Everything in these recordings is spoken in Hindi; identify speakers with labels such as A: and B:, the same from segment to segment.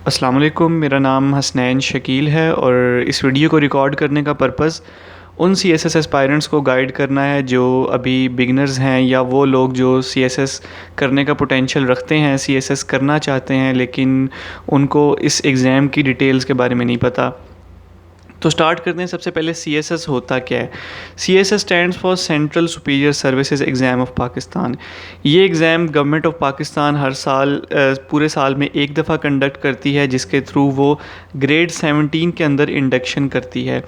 A: अस्सलाम वालेकुम। मेरा नाम हसनैन शकील है और इस वीडियो को रिकॉर्ड करने का पर्पस उन CSS एस्पायरेंट्स को गाइड करना है जो अभी बिगनर्स हैं या वो लोग जो CSS करने का पोटेंशियल रखते हैं, CSS करना चाहते हैं लेकिन उनको इस एग्ज़ाम की डिटेल्स के बारे में नहीं पता। तो स्टार्ट करते हैं। सबसे पहले CSS होता क्या है। CSS stands for central superior services exam of Pakistan. ये एग्ज़ाम गवर्नमेंट ऑफ पाकिस्तान हर साल पूरे साल में एक दफ़ा कंडक्ट करती है, जिसके थ्रू वो ग्रेड 17 के अंदर इंडक्शन करती है।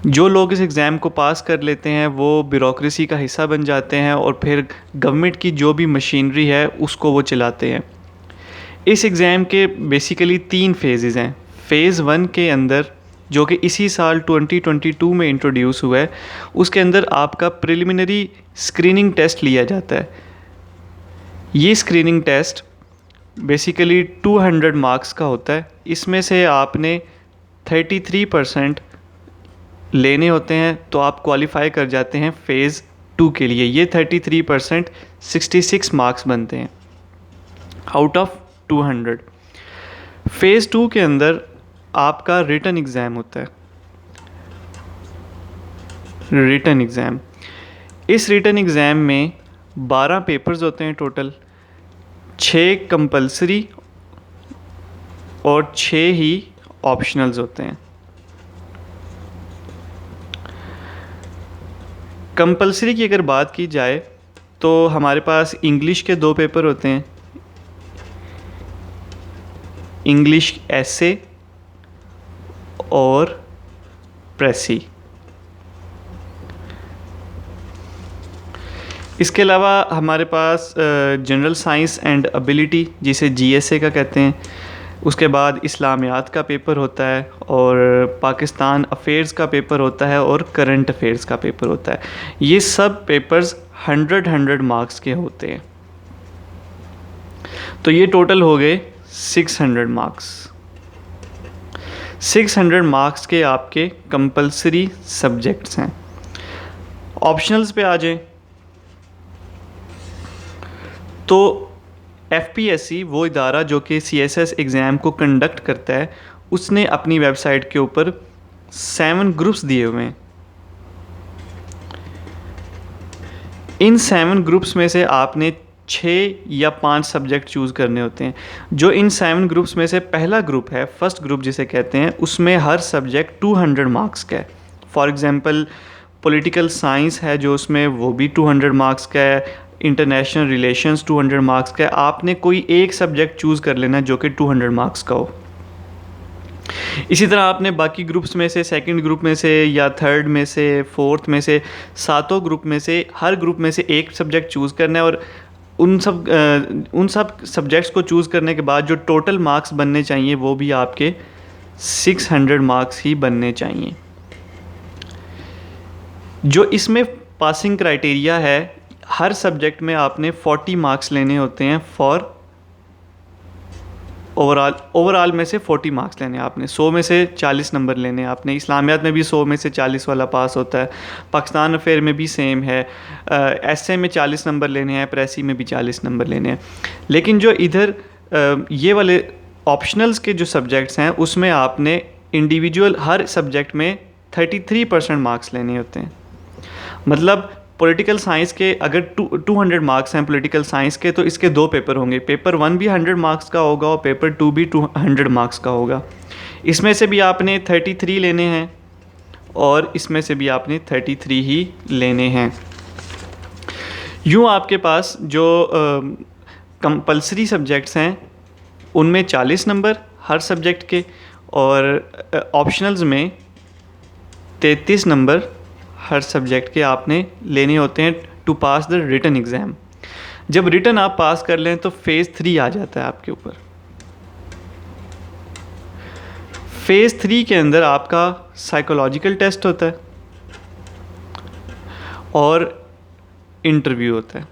A: जो लोग इस एग्ज़ाम को पास कर लेते हैं वो ब्यूरोक्रेसी का हिस्सा बन जाते हैं और फिर गवर्नमेंट की जो भी मशीनरी है उसको वो चलाते हैं। इस एग्ज़ाम के बेसिकली 3 फेजेज़ हैं। फ़ेज़ 1 के अंदर, जो कि इसी साल 2022 में इंट्रोड्यूस हुआ है, उसके अंदर आपका प्रिलिमिनरी स्क्रीनिंग टेस्ट लिया जाता है। ये स्क्रीनिंग टेस्ट बेसिकली 200 मार्क्स का होता है। इसमें से आपने 33% लेने होते हैं तो आप क्वालिफाई कर जाते हैं फ़ेज़ 2 के लिए। ये 33% 66 मार्क्स बनते हैं आउट ऑफ 200। फ़ेज़ 2 के अंदर आपका रिटन एग्ज़ाम होता है। रिटन एग्ज़ाम, इस रिटन एग्ज़ाम में 12 पेपर्स होते हैं टोटल, 6 कंपलसरी और 6 ही ऑप्शनल्स होते हैं। कंपलसरी की अगर बात की जाए तो हमारे पास इंग्लिश के 2 पेपर होते हैं, इंग्लिश एसे और प्रेसी। इसके अलावा हमारे पास जनरल साइंस एंड एबिलिटी, जिसे GSA का कहते हैं, उसके बाद इस्लामियात का पेपर होता है और पाकिस्तान अफेयर्स का पेपर होता है और करंट अफेयर्स का पेपर होता है। ये सब पेपर्स 100 मार्क्स के होते हैं। तो ये टोटल हो गए 600 मार्क्स। 600 मार्क्स के आपके कंपलसरी सब्जेक्ट्स हैं। ऑप्शनल्स पे आ जाएं तो FPSC वो इदारा जो कि CSS एग्ज़ाम को कंडक्ट करता है, उसने अपनी वेबसाइट के ऊपर 7 ग्रुप्स दिए हुए हैं। इन 7 ग्रुप्स में से आपने 6 या 5 सब्जेक्ट चूज़ करने होते हैं। जो इन 7 ग्रुप्स में से पहला ग्रुप है, फर्स्ट ग्रुप जिसे कहते हैं, उसमें हर सब्जेक्ट 200 मार्क्स का है। फॉर एग्ज़ाम्पल पॉलिटिकल साइंस है जो उसमें, वो भी 200 मार्क्स का है। इंटरनेशनल रिलेशंस 200 मार्क्स का है। आपने कोई एक सब्जेक्ट चूज़ कर लेना जो कि 200 मार्क्स का हो। इसी तरह आपने बाकी ग्रुप्स में से, सेकंड ग्रुप में से या थर्ड में से, फोर्थ में से, सातों ग्रुप में से हर ग्रुप में से एक सब्जेक्ट चूज़ करना है और उन सब सब्जेक्ट्स को चूज़ करने के बाद जो टोटल मार्क्स बनने चाहिए वो भी आपके 600 मार्क्स ही बनने चाहिए। जो इसमें पासिंग क्राइटेरिया है, हर सब्जेक्ट में आपने 40 मार्क्स लेने होते हैं फॉर ओवरऑल में से 40 मार्क्स लेने हैं आपने। 100 में से 40 नंबर लेने हैं आपने। इस्लामियात में भी 100 में से 40 वाला पास होता है। पाकिस्तान अफेयर में भी सेम है। एसए में 40 नंबर लेने हैं, प्रेसी में भी 40 नंबर लेने हैं। लेकिन जो इधर ये वाले ऑप्शनल्स के जो सब्जेक्ट्स हैं उसमें आपने इंडिविजुअल हर सब्जेक्ट में 33% मार्क्स लेने होते हैं। मतलब पॉलिटिकल साइंस के अगर 200 मार्क्स हैं पॉलिटिकल साइंस के, तो इसके 2 पेपर होंगे। पेपर 1 भी 100 मार्क्स का होगा और पेपर 2 भी 200 मार्क्स का होगा। इसमें से भी आपने 33 लेने हैं और इसमें से भी आपने 33 ही लेने हैं। यूँ आपके पास जो कंपलसरी सब्जेक्ट्स हैं उनमें 40 नंबर हर सब्जेक्ट के और ऑप्शनल्स में 33 नंबर हर सब्जेक्ट के आपने लेने होते हैं to pass the written exam. जब रिटन आप पास कर लें तो फ़ेज़ 3 आ जाता है आपके ऊपर। फ़ेज़ 3 के अंदर आपका साइकोलॉजिकल टेस्ट होता है और इंटरव्यू होता है।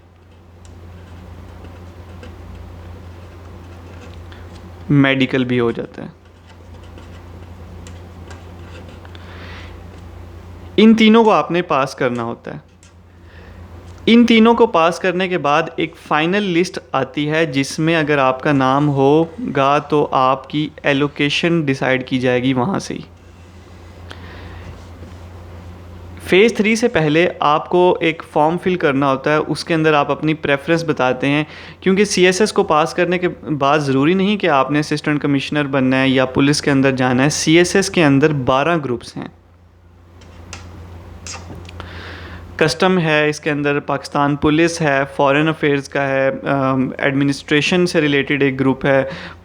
A: मेडिकल भी हो जाता है। इन तीनों को आपने पास करना होता है। इन तीनों को पास करने के बाद एक फ़ाइनल लिस्ट आती है जिसमें अगर आपका नाम होगा तो आपकी एलोकेशन डिसाइड की जाएगी वहाँ से ही। फ़ेज़ 3 से पहले आपको एक फॉर्म फिल करना होता है, उसके अंदर आप अपनी प्रेफरेंस बताते हैं, क्योंकि सीएसएस को पास करने के बाद ज़रूरी नहीं कि आपने असिस्टेंट कमिश्नर बनना है या पुलिस के अंदर जाना है। सीएसएस के अंदर 12 ग्रुप्स हैं। कस्टम है, इसके अंदर पाकिस्तान पुलिस है, फॉरेन अफेयर्स का है, एडमिनिस्ट्रेशन से रिलेटेड एक ग्रुप है,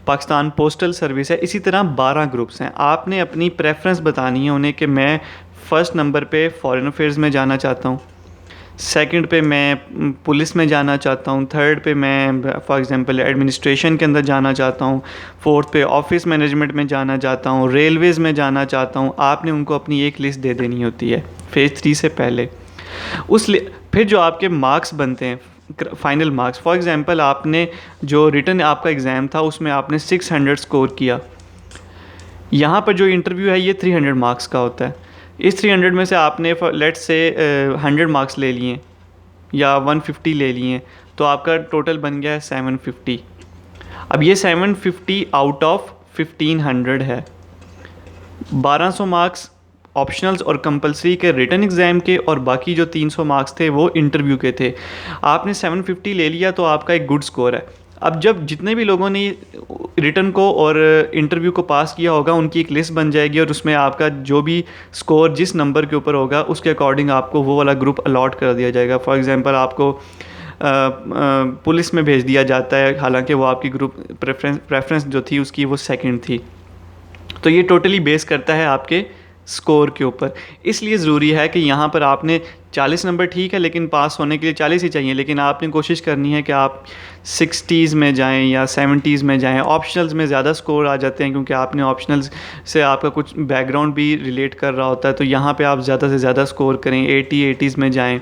A: पाकिस्तान पोस्टल सर्विस है। इसी तरह 12 ग्रुप्स हैं। आपने अपनी प्रेफरेंस बतानी है उन्हें कि मैं फ़र्स्ट नंबर पे फॉरेन अफेयर्स में जाना चाहता हूँ, सेकंड पे मैं पुलिस में जाना चाहता हूँ, थर्ड पे मैं फॉर एग्जांपल एडमिनिस्ट्रेशन के अंदर जाना चाहता हूँ, फोर्थ पे ऑफिस मैनेजमेंट में जाना चाहता हूँ, रेलवेज़ में जाना चाहता हूँ। आपने उनको अपनी एक लिस्ट दे देनी होती है फ़ेज़ 3 से पहले। फिर जो आपके मार्क्स बनते हैं फाइनल मार्क्स, फॉर एग्जांपल आपने जो रिटन आपका एग्ज़ाम था उसमें आपने 600 स्कोर किया, यहाँ पर जो इंटरव्यू है ये 300 मार्क्स का होता है। इस 300 में से आपने लेट्स से 100 मार्क्स ले लिए या 150 ले लिए, तो आपका टोटल बन गया है 750। अब ये 750 आउट ऑफ 1500 है। 1200 मार्क्स ऑप्शनल्स और कंपलसरी के रिटन एग्ज़ाम के, और बाकी जो 300 मार्क्स थे वो इंटरव्यू के थे। आपने 750 ले लिया तो आपका एक गुड स्कोर है। अब जब जितने भी लोगों ने रिटन को और इंटरव्यू को पास किया होगा उनकी एक लिस्ट बन जाएगी, और उसमें आपका जो भी स्कोर जिस नंबर के ऊपर होगा उसके अकॉर्डिंग आपको वो वाला ग्रुप अलॉट कर दिया जाएगा। फॉर एग्ज़ाम्पल आपको पुलिस में भेज दिया जाता है, हालांकि वो आपकी ग्रुप प्रेफरेंस जो थी उसकी वो सेकंड थी। तो ये टोटली बेस करता है आपके स्कोर के ऊपर। इसलिए ज़रूरी है कि यहाँ पर आपने 40 नंबर ठीक है, लेकिन पास होने के लिए 40 ही चाहिए, लेकिन आपने कोशिश करनी है कि आप 60s में जाएं या 70s में जाएं। ऑप्शनल्स में ज़्यादा स्कोर आ जाते हैं क्योंकि आपने ऑप्शनल्स से आपका कुछ बैकग्राउंड भी रिलेट कर रहा होता है, तो यहाँ पे आप ज़्यादा से ज़्यादा स्कोर करें, 80s में जाएँ।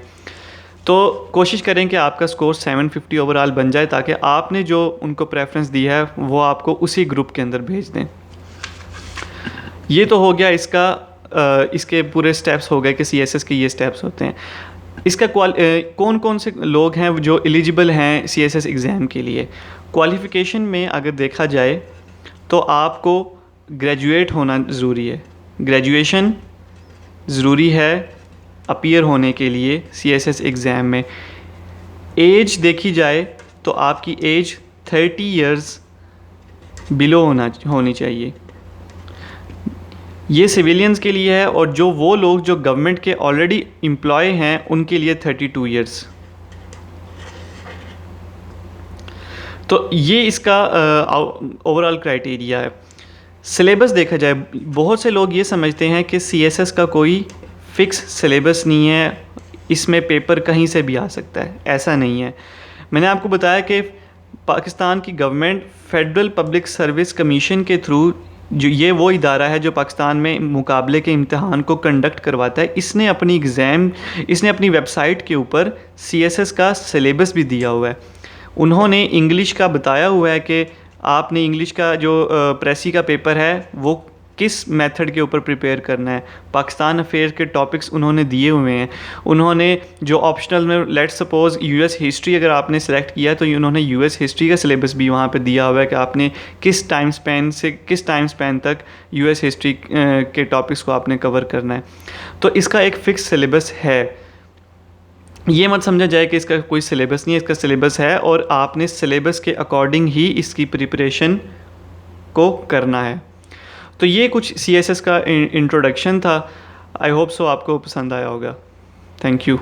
A: तो कोशिश करें कि आपका स्कोर 750 ओवरऑल बन जाए, ताकि आपने जो उनको प्रेफरेंस दी है वो आपको उसी ग्रुप के अंदर भेज दें। ये तो हो गया इसके पूरे स्टेप्स हो गए कि सीएसएस के ये स्टेप्स होते हैं। इसका कौन कौन से लोग हैं जो एलिजिबल हैं सीएसएस एग्ज़ाम के लिए। क्वालिफ़िकेशन में अगर देखा जाए तो आपको ग्रेजुएट होना ज़रूरी है। ग्रेजुएशन ज़रूरी है अपीयर होने के लिए सीएसएस एग्ज़ाम में। एज देखी जाए तो आपकी एज 30 इयर्स बिलो होनी चाहिए। ये सिविलियंस के लिए है, और जो वो लोग जो गवर्नमेंट के ऑलरेडी एम्प्लॉय हैं उनके लिए 32 इयर्स। तो ये इसका ओवरऑल क्राइटेरिया है। सिलेबस देखा जाए, बहुत से लोग ये समझते हैं कि सीएसएस का कोई फ़िक्स सिलेबस नहीं है, इसमें पेपर कहीं से भी आ सकता है। ऐसा नहीं है। मैंने आपको बताया कि पाकिस्तान की government federal public service commission के थ्रू, जो ये वो इदारा है जो पाकिस्तान में मुकाबले के इम्तिहान को कंडक्ट करवाता है, इसने अपनी वेबसाइट के ऊपर सीएसएस का सिलेबस भी दिया हुआ है। उन्होंने इंग्लिश का बताया हुआ है कि आपने इंग्लिश का जो प्रेसी का पेपर है वो किस मेथड के ऊपर प्रिपेयर करना है। पाकिस्तान अफेयर्स के टॉपिक्स उन्होंने दिए हुए हैं। उन्होंने जो ऑप्शनल में लेट्स सपोज़ यूएस हिस्ट्री अगर आपने सेलेक्ट किया है तो उन्होंने यूएस हिस्ट्री का सिलेबस भी वहाँ पे दिया हुआ है कि आपने किस टाइम स्पैन से किस टाइम स्पैन तक यूएस हिस्ट्री के टॉपिक्स को आपने कवर करना है। तो इसका एक फ़िक्स सिलेबस है। ये मत समझा जाए कि इसका कोई सिलेबस नहीं है, इसका सिलेबस है, और आपने सिलेबस के अकॉर्डिंग ही इसकी प्रिपरेशन को करना है। तो ये कुछ सीएसएस का इंट्रोडक्शन था। आई होप सो आपको पसंद आया होगा। Thank you.